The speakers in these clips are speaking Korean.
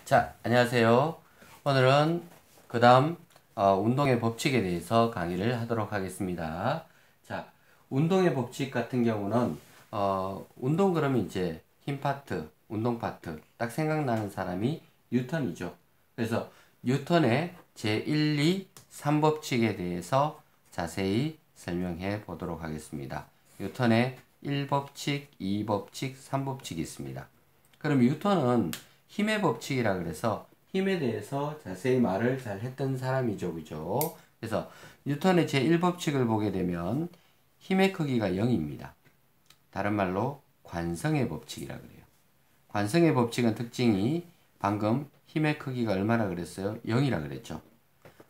자, 안녕하세요. 오늘은 그 다음 운동의 법칙에 대해서 강의를 하도록 하겠습니다. 자, 운동의 법칙 같은 경우는 운동 그러면 이제 힘 파트, 운동 파트 딱 생각나는 사람이 뉴턴이죠. 그래서 뉴턴의 제1, 2, 3법칙에 대해서 자세히 설명해 보도록 하겠습니다. 뉴턴의 1법칙, 2법칙, 3법칙이 있습니다. 그럼 뉴턴은 힘의 법칙이라 그래서 힘에 대해서 자세히 말을 잘 했던 사람이죠. 그죠? 그래서 뉴턴의 제1법칙을 보게 되면 힘의 크기가 0입니다. 다른 말로 관성의 법칙이라 그래요. 관성의 법칙은 특징이 방금 힘의 크기가 얼마나 그랬어요? 0이라 그랬죠.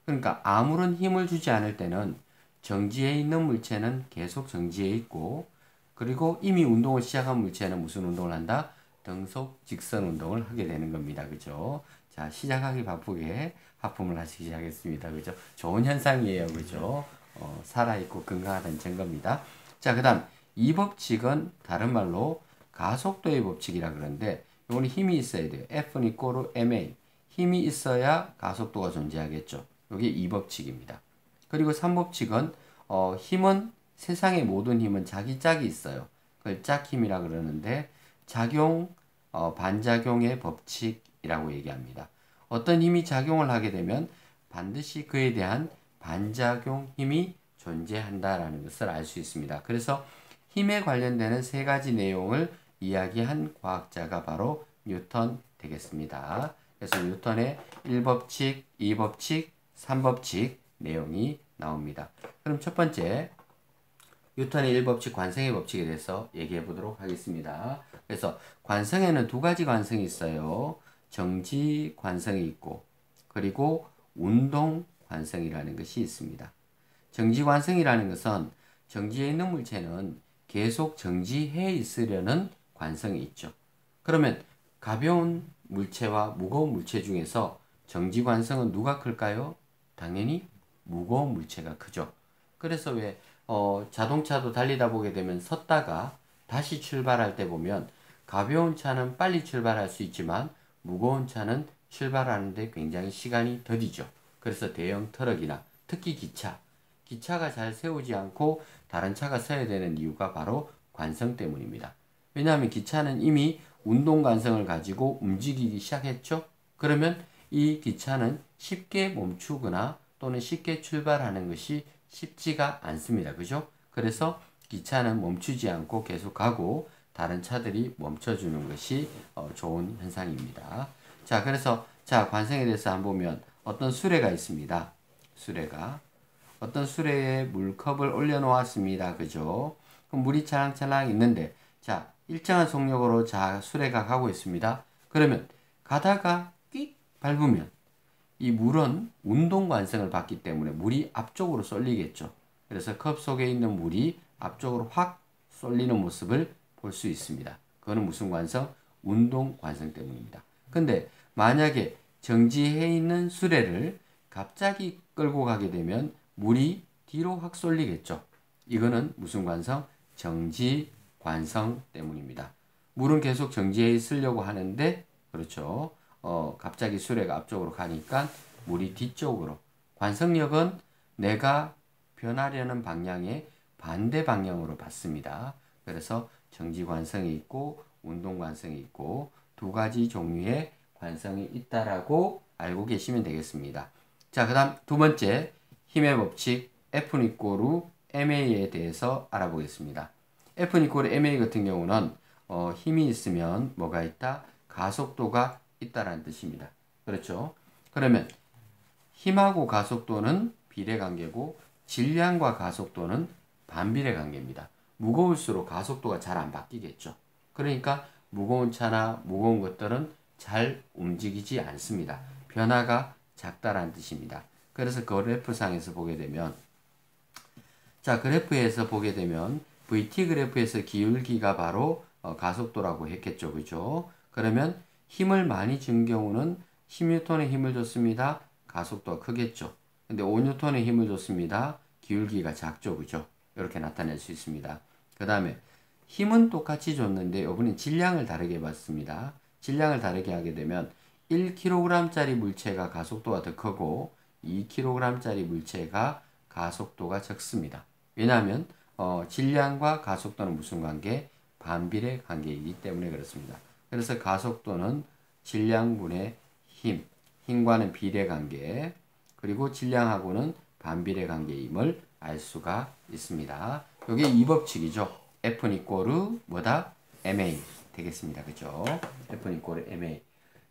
그러니까 아무런 힘을 주지 않을 때는 정지해 있는 물체는 계속 정지해 있고, 그리고 이미 운동을 시작한 물체는 무슨 운동을 한다? 등속 직선 운동을 하게 되는 겁니다. 그죠? 자, 시작하기 바쁘게 하품을 하시기 시작했습니다. 그죠? 좋은 현상이에요. 그죠? 살아있고 건강하다는 증거입니다. 자, 그 다음, 이 법칙은 다른 말로 가속도의 법칙이라 그러는데, 이거는 힘이 있어야 돼요. F는 이꼬르 ma. 힘이 있어야 가속도가 존재하겠죠. 이게 이 법칙입니다. 그리고 3법칙은 힘은 세상의 모든 힘은 자기 짝이 있어요. 그걸 짝힘이라 그러는데 작용, 반작용의 법칙이라고 얘기합니다. 어떤 힘이 작용을 하게 되면 반드시 그에 대한 반작용 힘이 존재한다라는 것을 알 수 있습니다. 그래서 힘에 관련되는 세 가지 내용을 이야기한 과학자가 바로 뉴턴 되겠습니다. 그래서 뉴턴의 1법칙, 2법칙, 3법칙 내용이 나옵니다. 그럼 첫 번째 뉴턴의 1법칙 관성의 법칙에 대해서 얘기해 보도록 하겠습니다. 그래서 관성에는 두 가지 관성이 있어요. 정지 관성이 있고 그리고 운동 관성이라는 것이 있습니다. 정지 관성이라는 것은 정지해 있는 물체는 계속 정지해 있으려는 관성이 있죠. 그러면 가벼운 물체와 무거운 물체 중에서 정지 관성은 누가 클까요? 당연히 무거운 물체가 크죠. 그래서 왜 자동차도 달리다 보게 되면 섰다가 다시 출발할 때 보면 가벼운 차는 빨리 출발할 수 있지만 무거운 차는 출발하는데 굉장히 시간이 더디죠. 그래서 대형 트럭이나 특히 기차가 잘 세우지 않고 다른 차가 서야 되는 이유가 바로 관성 때문입니다. 왜냐하면 기차는 이미 운동 관성을 가지고 움직이기 시작했죠. 그러면 이 기차는 쉽게 멈추거나 또는 쉽게 출발하는 것이 쉽지가 않습니다. 그죠? 그래서 기차는 멈추지 않고 계속 가고 다른 차들이 멈춰주는 것이 좋은 현상입니다. 자, 그래서 관성에 대해서 한번 보면 어떤 수레가 있습니다. 어떤 수레에 물컵을 올려놓았습니다. 그죠? 그럼 물이 찰랑찰랑 있는데 일정한 속력으로 수레가 가고 있습니다. 그러면 가다가 끽 밟으면 이 물은 운동 관성을 받기 때문에 물이 앞쪽으로 쏠리겠죠. 그래서 컵 속에 있는 물이 앞쪽으로 확 쏠리는 모습을 볼 수 있습니다. 그거는 무슨 관성? 운동 관성 때문입니다. 근데 만약에 정지해 있는 수레를 갑자기 끌고 가게 되면 물이 뒤로 확 쏠리겠죠. 이거는 무슨 관성? 정지 관성 때문입니다. 물은 계속 정지해 있으려고 하는데 그렇죠. 갑자기 수레가 앞쪽으로 가니까 물이 뒤쪽으로. 관성력은 내가 변하려는 방향의 반대 방향으로 받습니다. 그래서 정지 관성이 있고 운동 관성이 있고 두 가지 종류의 관성이 있다라고 알고 계시면 되겠습니다. 자, 그 다음 두 번째 힘의 법칙 F는 이꼬르 ma에 대해서 알아보겠습니다. F는 이꼬르 ma 같은 경우는 힘이 있으면 뭐가 있다? 가속도가 있다라는 뜻입니다. 그렇죠? 그러면 힘하고 가속도는 비례관계고 질량과 가속도는 반비례 관계입니다. 무거울수록 가속도가 잘 안 바뀌겠죠. 그러니까 무거운 차나 무거운 것들은 잘 움직이지 않습니다. 변화가 작다라는 뜻입니다. 그래서 그래프상에서 보게 되면 그래프에서 보게 되면 VT 그래프에서 기울기가 바로 가속도라고 했겠죠. 그죠? 그러면 힘을 많이 준 경우는 10N의 힘을 줬습니다. 가속도가 크겠죠. 근데 5N의 힘을 줬습니다. 기울기가 작죠. 그죠? 이렇게 나타낼 수 있습니다. 그 다음에 힘은 똑같이 줬는데 이번엔 질량을 다르게 받습니다. 질량을 다르게 하게 되면 1kg짜리 물체가 가속도가 더 크고 2kg짜리 물체가 가속도가 적습니다. 왜냐하면 질량과 가속도는 무슨 관계? 반비례 관계이기 때문에 그렇습니다. 그래서 가속도는 질량분의 힘, 힘과는 비례 관계, 그리고 질량하고는 반비례 관계임을 알 수가 있습니다. 이게 이 법칙이죠. F는 이꼬르 뭐다? ma 되겠습니다. 그죠? F는 이꼬르 ma.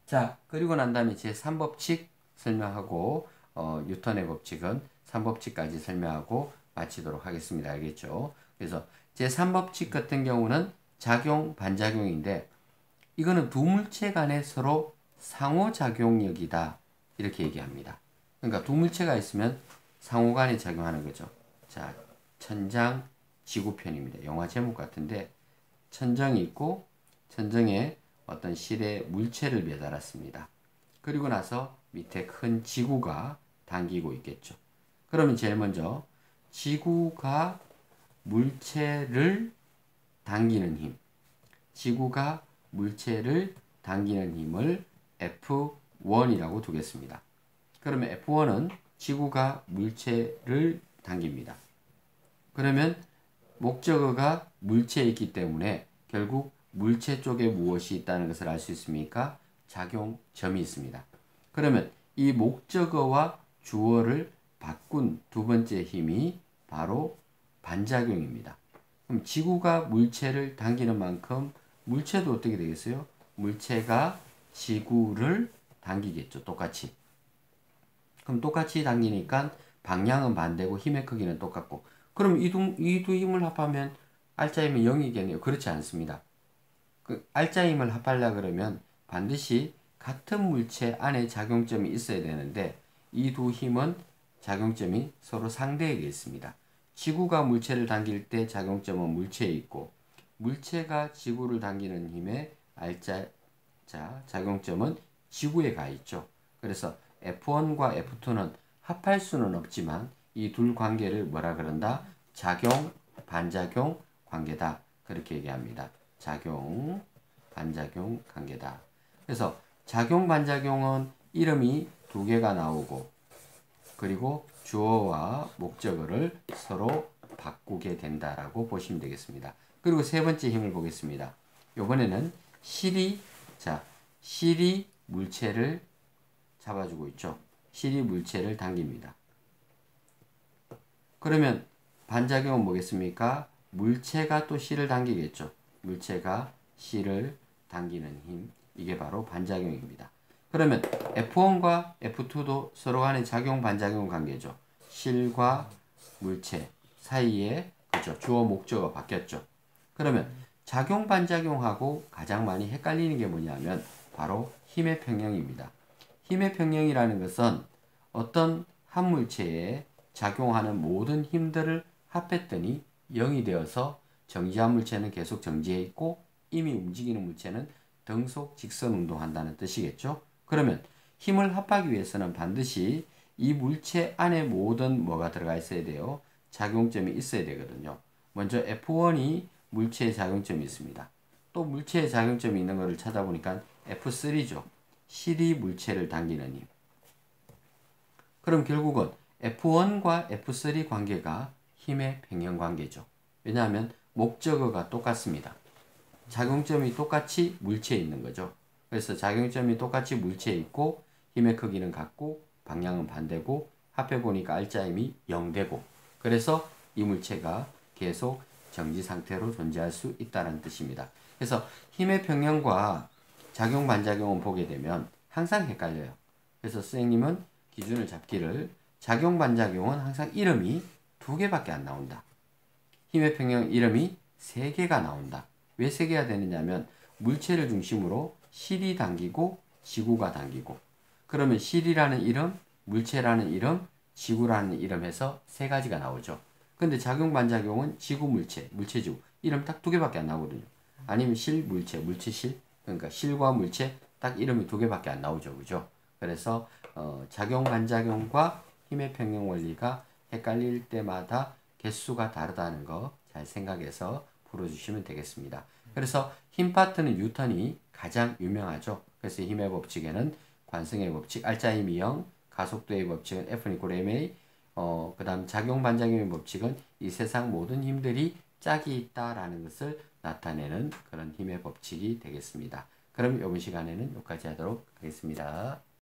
자, 그리고 난 다음에 제3법칙 설명하고 뉴턴의 법칙은 3법칙까지 설명하고 마치도록 하겠습니다. 알겠죠? 그래서 제3법칙 같은 경우는 작용, 반작용인데 이거는 두 물체 간에 서로 상호작용력이다. 이렇게 얘기합니다. 그러니까 두 물체가 있으면 상호간에 작용하는 거죠. 자, 천장, 지구편입니다. 영화 제목 같은데 천정이 있고 천정에 어떤 실에 물체를 매달았습니다. 그리고 나서 밑에 큰 지구가 당기고 있겠죠. 그러면 제일 먼저 지구가 물체를 당기는 힘, 지구가 물체를 당기는 힘을 F1이라고 두겠습니다. 그러면 F1은 지구가 물체를 당깁니다. 그러면 목적어가 물체에 있기 때문에 결국 물체 쪽에 무엇이 있다는 것을 알 수 있습니까? 작용점이 있습니다. 그러면 이 목적어와 주어를 바꾼 두 번째 힘이 바로 반작용입니다. 그럼 지구가 물체를 당기는 만큼 물체도 어떻게 되겠어요? 물체가 지구를 당기겠죠. 똑같이. 그럼 똑같이 당기니까 방향은 반대고 힘의 크기는 똑같고 그럼 이 두 힘을 합하면 알짜힘이 0이겠네요. 그렇지 않습니다. 그 알짜힘을 합하려 그러면 반드시 같은 물체 안에 작용점이 있어야 되는데 이 두 힘은 작용점이 서로 상대에게 있습니다. 지구가 물체를 당길 때 작용점은 물체에 있고 물체가 지구를 당기는 힘의 작용점은 지구에 가 있죠. 그래서 F1과 F2는 합할 수는 없지만 이 둘 관계를 뭐라 그런다? 작용, 반작용 관계다. 그렇게 얘기합니다. 작용, 반작용 관계다. 그래서 작용, 반작용은 이름이 두 개가 나오고 그리고 주어와 목적어를 서로 바꾸게 된다라고 보시면 되겠습니다. 그리고 세 번째 힘을 보겠습니다. 이번에는 실이 물체를 잡아주고 있죠. 실이 물체를 당깁니다. 그러면 반작용은 뭐겠습니까? 물체가 또 실을 당기겠죠. 물체가 실을 당기는 힘. 이게 바로 반작용입니다. 그러면 F1과 F2도 서로 간의 작용, 반작용 관계죠. 실과 물체 사이에 그죠. 주어, 목적어 바뀌었죠. 그러면 작용, 반작용하고 가장 많이 헷갈리는 게 뭐냐면 바로 힘의 평형입니다. 힘의 평형이라는 것은 어떤 한 물체에 작용하는 모든 힘들을 합했더니 0이 되어서 정지한 물체는 계속 정지해 있고 이미 움직이는 물체는 등속 직선 운동한다는 뜻이겠죠. 그러면 힘을 합하기 위해서는 반드시 이 물체 안에 모든 뭐가 들어가 있어야 돼요. 작용점이 있어야 되거든요. 먼저 F1이 물체의 작용점이 있습니다. 또 물체의 작용점이 있는 것을 찾아보니까 F3죠. 실이 물체를 당기는 힘. 그럼 결국은 F1과 F3 관계가 힘의 평형 관계죠. 왜냐하면 목적어가 똑같습니다. 작용점이 똑같이 물체에 있는 거죠. 그래서 작용점이 똑같이 물체에 있고 힘의 크기는 같고 방향은 반대고 합해보니까 알짜힘이 0되고 그래서 이 물체가 계속 정지 상태로 존재할 수 있다는 뜻입니다. 그래서 힘의 평형과 작용 반작용을 보게 되면 항상 헷갈려요. 그래서 선생님은 기준을 잡기를 작용 반작용은 항상 이름이 두 개밖에 안 나온다. 힘의 평형 이름이 세 개가 나온다. 왜 세 개가 되느냐면 물체를 중심으로 실이 당기고 지구가 당기고 그러면 실이라는 이름, 물체라는 이름, 지구라는 이름 해서 세 가지가 나오죠. 근데 작용 반작용은 지구 물체, 물체 지구 이름 딱 두 개밖에 안 나오거든요. 아니면 실 물체, 물체 실 그러니까 실과 물체 딱 이름이 두 개밖에 안 나오죠. 그죠? 그래서 작용 반작용과 힘의 평형 원리가 헷갈릴 때마다 개수가 다르다는 거 잘 생각해서 풀어주시면 되겠습니다. 그래서 힘 파트는 뉴턴이 가장 유명하죠. 그래서 힘의 법칙에는 관성의 법칙, 알자 힘이 0, 가속도의 법칙은 F는 이꼴 ma, 그 다음 작용 반작용의 법칙은 이 세상 모든 힘들이 짝이 있다라는 것을 나타내는 그런 힘의 법칙이 되겠습니다. 그럼 이번 시간에는 여기까지 하도록 하겠습니다.